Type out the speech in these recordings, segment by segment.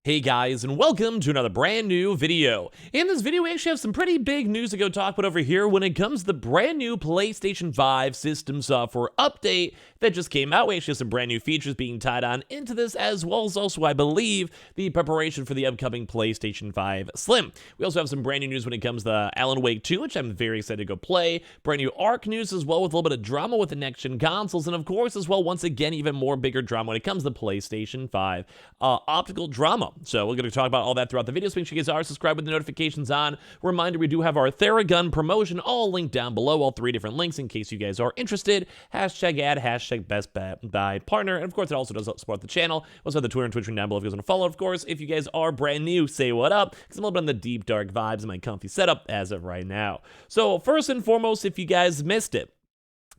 Hey guys, and welcome to another brand new video. In this video, we actually have some pretty big news to go talk about over here when it comes to the brand new PlayStation 5 system software update that just came out. We actually have some brand new features being tied on into this, as well as also, I believe, the preparation for the upcoming PlayStation 5 Slim. We also have some brand new news when it comes to Alan Wake 2, which I'm very excited to go play. Brand new Arc news as well, with a little bit of drama with the next-gen consoles, and of course, as well, once again, even more bigger drama when it comes to the PlayStation 5 optical drama. So we're going to talk about all that throughout the video, so make sure you guys are subscribed with the notifications on. Reminder, we do have our Theragun promotion, all linked down below, all three different links in case you guys are interested. Hashtag ad, hashtag best buy partner, and of course it also does support the channel. We also have the Twitter and Twitch down below if you guys want to follow. Of course, if you guys are brand new, say what up, because I'm a little bit on the deep dark vibes in my comfy setup as of right now. So first and foremost, if you guys missed it,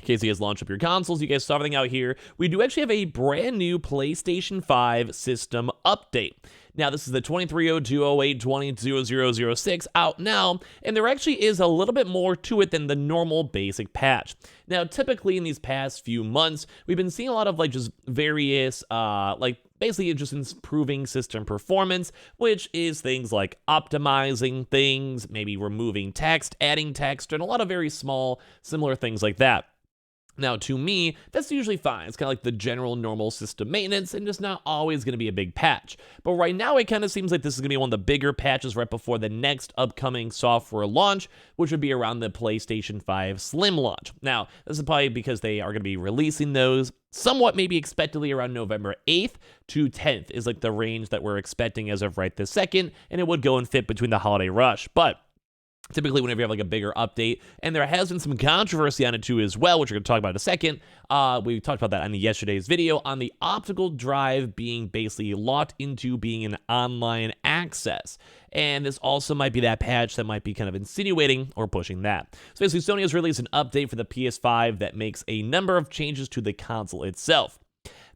in case you guys launch up your consoles, you guys saw everything out here, we do actually have a brand new PlayStation 5 system update. Now, this is the 230208200006 out now, and there actually is a little bit more to it than the normal basic patch. Now, typically in these past few months, we've been seeing a lot of just various, basically just improving system performance, which is things like optimizing things, maybe removing text, adding text, and a lot of very small, similar things like that. Now, to me, that's usually fine. It's kind of like the general normal system maintenance and just not always going to be a big patch. But right now, it kind of seems like this is going to be one of the bigger patches right before the next upcoming software launch, which would be around the PlayStation 5 Slim launch. Now, this is probably because they are going to be releasing those somewhat maybe expectedly around November 8th to 10th is like the range that we're expecting as of right this second, and it would go and fit between the holiday rush. But typically, whenever you have a bigger update, and there has been some controversy on it too as well, which we're going to talk about in a second. We talked about that on yesterday's video on the optical drive being basically locked into being an online access. And this also might be that patch that might be kind of insinuating or pushing that. So basically, Sony has released an update for the PS5 that makes a number of changes to the console itself.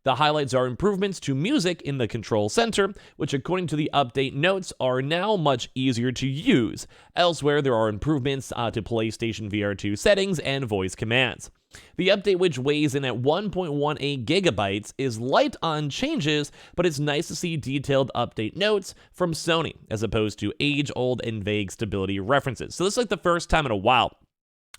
The highlights are improvements to music in the control center, which according to the update notes are now much easier to use. Elsewhere, there are improvements to PlayStation VR2 settings and voice commands. The update, which weighs in at 1.18 gigabytes, is light on changes, but it's nice to see detailed update notes from Sony, as opposed to age-old and vague stability references. So this is like the first time in a while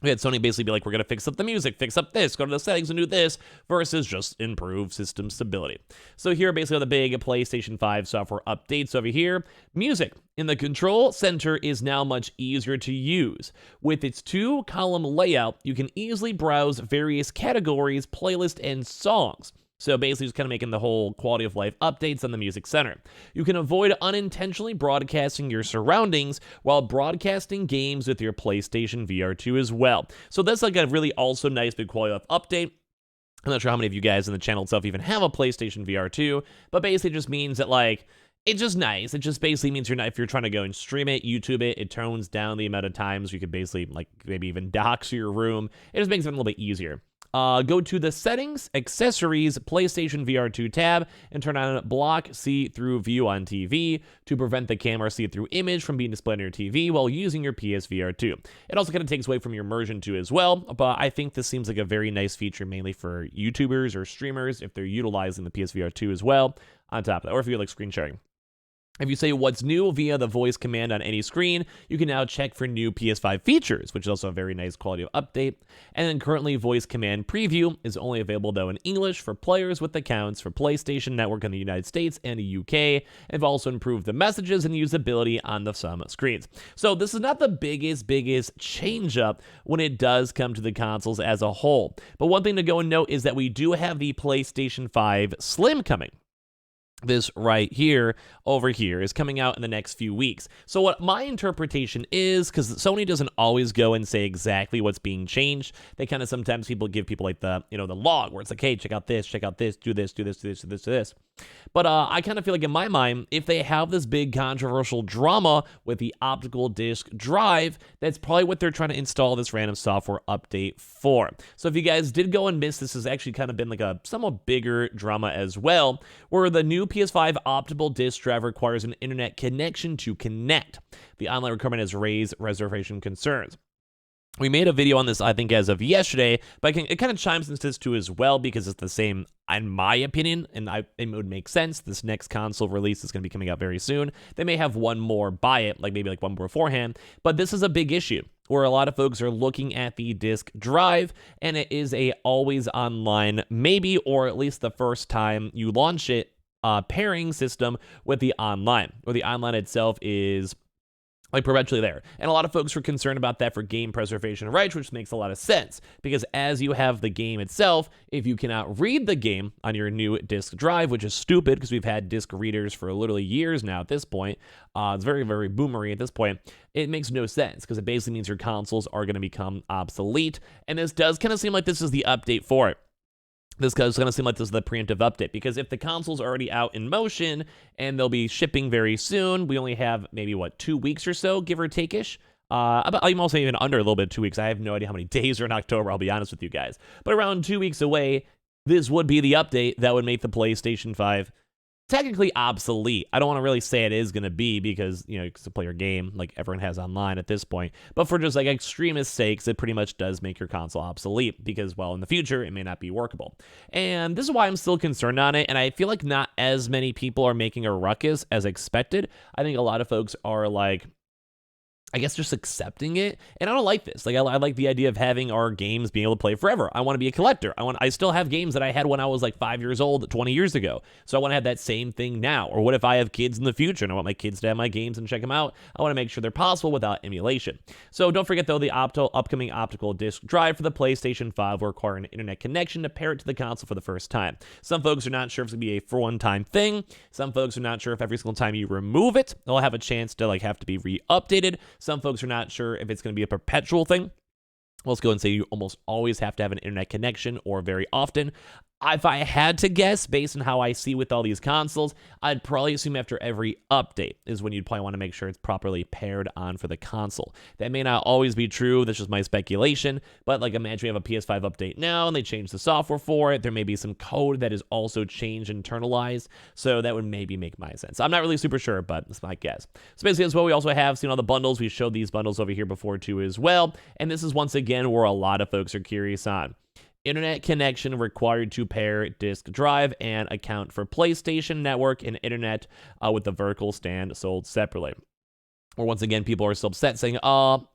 we had Sony basically be like, we're going to fix up the music, fix up this, go to the settings and do this, versus just improve system stability. So here are basically the big PlayStation 5 software updates over here. Music in the control center is now much easier to use. With its two-column layout, you can easily browse various categories, playlists, and songs. So basically just kind of making the whole quality of life updates on the music center. You can avoid unintentionally broadcasting your surroundings while broadcasting games with your PlayStation VR2 as well. So that's like a really also nice big quality of life update. I'm not sure how many of you guys in the channel itself even have a PlayStation VR2, but basically it just means that it's just nice. It just basically means if you're trying to go and stream it, YouTube it, it tones down the amount of times you could basically maybe even dox your room. It just makes it a little bit easier. Go to the Settings, Accessories, PlayStation VR2 tab, and turn on Block See-Through View on TV to prevent the camera see-through image from being displayed on your TV while using your PSVR 2. It also kind of takes away from your immersion too as well, but I think this seems like a very nice feature mainly for YouTubers or streamers if they're utilizing the PSVR 2 as well on top of that, or if you like screen sharing. If you say what's new via the voice command on any screen, you can now check for new PS5 features, which is also a very nice quality of update. And then currently voice command preview is only available though in English for players with accounts for PlayStation Network in the United States and the UK. And they've also improved the messages and usability on some screens. So this is not the biggest change up when it does come to the consoles as a whole. But one thing to go and note is that we do have the PlayStation 5 Slim coming. This right here, over here, is coming out in the next few weeks. So what my interpretation is, because Sony doesn't always go and say exactly what's being changed, they kind of sometimes give people the log, where it's like, hey, check out this, do this, do this, do this, do this, do this. But I kind of feel like in my mind, if they have this big controversial drama with the optical disc drive, that's probably what they're trying to install this random software update for. So if you guys did go and miss, this has actually kind of been like a somewhat bigger drama as well, where the new PS5 optical disc drive requires an internet connection to connect. The online requirement has raised reservation concerns. We made a video on this, I think, as of yesterday, but it kind of chimes into this too as well because it's the same, in my opinion, and it would make sense. This next console release is going to be coming out very soon. They may have one more by it, like maybe like one beforehand, but this is a big issue where a lot of folks are looking at the disk drive, and it is a always online, maybe, or at least the first time you launch it, pairing system with the online, where the online itself is like perpetually there. And a lot of folks are concerned about that for game preservation rights, which makes a lot of sense because as you have the game itself, if you cannot read the game on your new disk drive, which is stupid because we've had disk readers for literally years now at this point, it's very, very boomery at this point, it makes no sense because it basically means your consoles are going to become obsolete. And this does kind of seem like this is the update for it. This is going to seem like this is the preemptive update because if the console's already out in motion and they'll be shipping very soon, we only have maybe, 2 weeks or so, give or take-ish. I'm also even under a little bit 2 weeks. I have no idea how many days are in October, I'll be honest with you guys. But around 2 weeks away, this would be the update that would make the PlayStation 5 technically obsolete. I don't want to really say it is going to be because, you can play your game like everyone has online at this point. But for just like extremist sakes, it pretty much does make your console obsolete because, well, in the future, it may not be workable. And this is why I'm still concerned on it. And I feel like not as many people are making a ruckus as expected. I think a lot of folks are like, I guess just accepting it. And I don't like this. Like I like the idea of having our games being able to play forever. I want to be a collector. I still have games that I had when I was like 5 years old, 20 years ago. So I want to have that same thing now. Or what if I have kids in the future and I want my kids to have my games and check them out? I want to make sure they're possible without emulation. So don't forget though, the upcoming optical disc drive for the PlayStation 5 will require an internet connection to pair it to the console for the first time. Some folks are not sure if it's going to be a for one-time thing. Some folks are not sure if every single time you remove it, they'll have a chance to like have to be re-updated. Some folks are not sure if it's going to be a perpetual thing. Let's go and say you almost always have to have an internet connection or very often. If I had to guess, based on how I see with all these consoles, I'd probably assume after every update is when you'd probably want to make sure it's properly paired on for the console. That may not always be true. That's just my speculation. But like imagine we have a PS5 update now and they change the software for it. There may be some code that is also changed, internalized. So that would maybe make my sense. I'm not really super sure, but it's my guess. So basically as well, we also have seen all the bundles. We showed these bundles over here before too as well. And this is once again where a lot of folks are curious on. Internet connection required to pair disk drive and account for PlayStation Network and internet with the vertical stand sold separately. Or once again, people are still upset saying,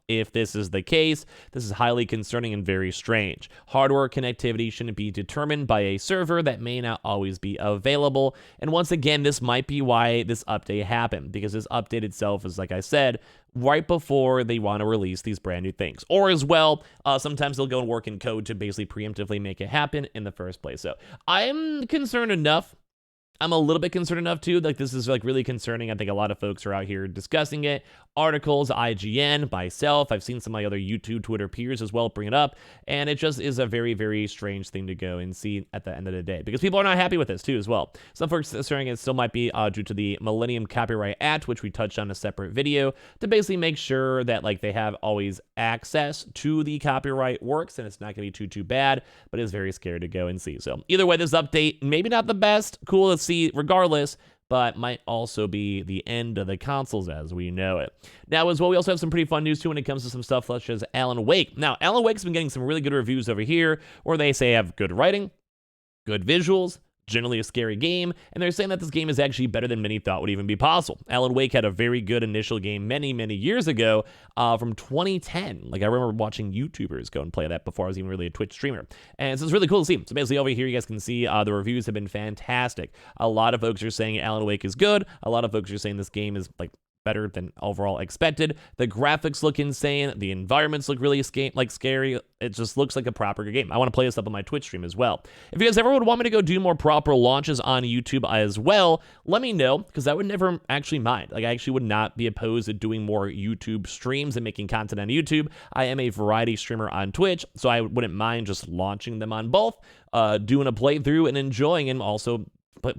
if this is the case, this is highly concerning and very strange. Hardware connectivity shouldn't be determined by a server that may not always be available. And once again, this might be why this update happened, because this update itself is, like I said, right before they want to release these brand new things. Or as well, sometimes they'll go and work in code to basically preemptively make it happen in the first place. So I'm concerned enough. I'm a little bit concerned enough too. Like this is like really concerning. I think a lot of folks are out here discussing it. Articles, IGN, myself. I've seen some of my other YouTube, Twitter peers as well bring it up. And it just is a very, very strange thing to go and see at the end of the day because people are not happy with this too as well. Some folks are saying it still might be due to the Millennium Copyright Act, which we touched on in a separate video, to basically make sure that like they have always access to the copyright works and it's not going to be too bad, but it's very scary to go and see. So either way, this update, maybe not the best. Cool to see regardless, but might also be the end of the consoles as we know it. Now, as well, we also have some pretty fun news, too, when it comes to some stuff such as Alan Wake. Now, Alan Wake's been getting some really good reviews over here, where they say have good writing, good visuals, generally a scary game, and they're saying that this game is actually better than many thought would even be possible. Alan Wake had a very good initial game many years ago from 2010. Like, I remember watching YouTubers go and play that before I was even really a Twitch streamer. And so it's really cool to see. So basically over here, you guys can see the reviews have been fantastic. A lot of folks are saying Alan Wake is good. A lot of folks are saying this game is, like, better than overall expected. The graphics look insane. The environments look really scary. It just looks like a proper game. I want to play this up on my Twitch stream as well. If you guys ever would want me to go do more proper launches on YouTube as well, let me know, because I would never actually mind. Like, I actually would not be opposed to doing more YouTube streams and making content on YouTube. I am a variety streamer on Twitch, so I wouldn't mind just launching them on both, doing a playthrough and enjoying, and also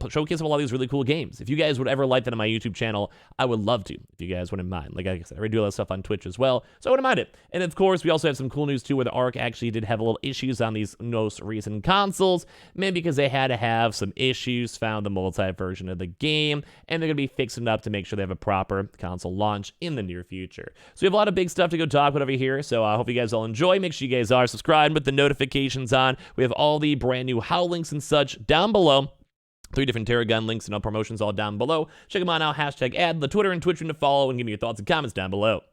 showcase of all these really cool games. If you guys would ever like that on my YouTube channel, I would love to, if you guys wouldn't mind. Like I said, I already do all that stuff on Twitch as well, so I wouldn't mind it. And of course, we also have some cool news too, where the ARC actually did have a little issues on these most recent consoles, maybe because they had to have some issues found the multi-version of the game, and they're going to be fixing it up to make sure they have a proper console launch in the near future. So we have a lot of big stuff to go talk about over here, so I hope you guys all enjoy. Make sure you guys are subscribed with the notifications on. We have all the brand new HOW links and such down below. 3 different Terragun links and all promotions all down below. Check them out now. #ad, the Twitter and Twitch to follow, and give me your thoughts and comments down below.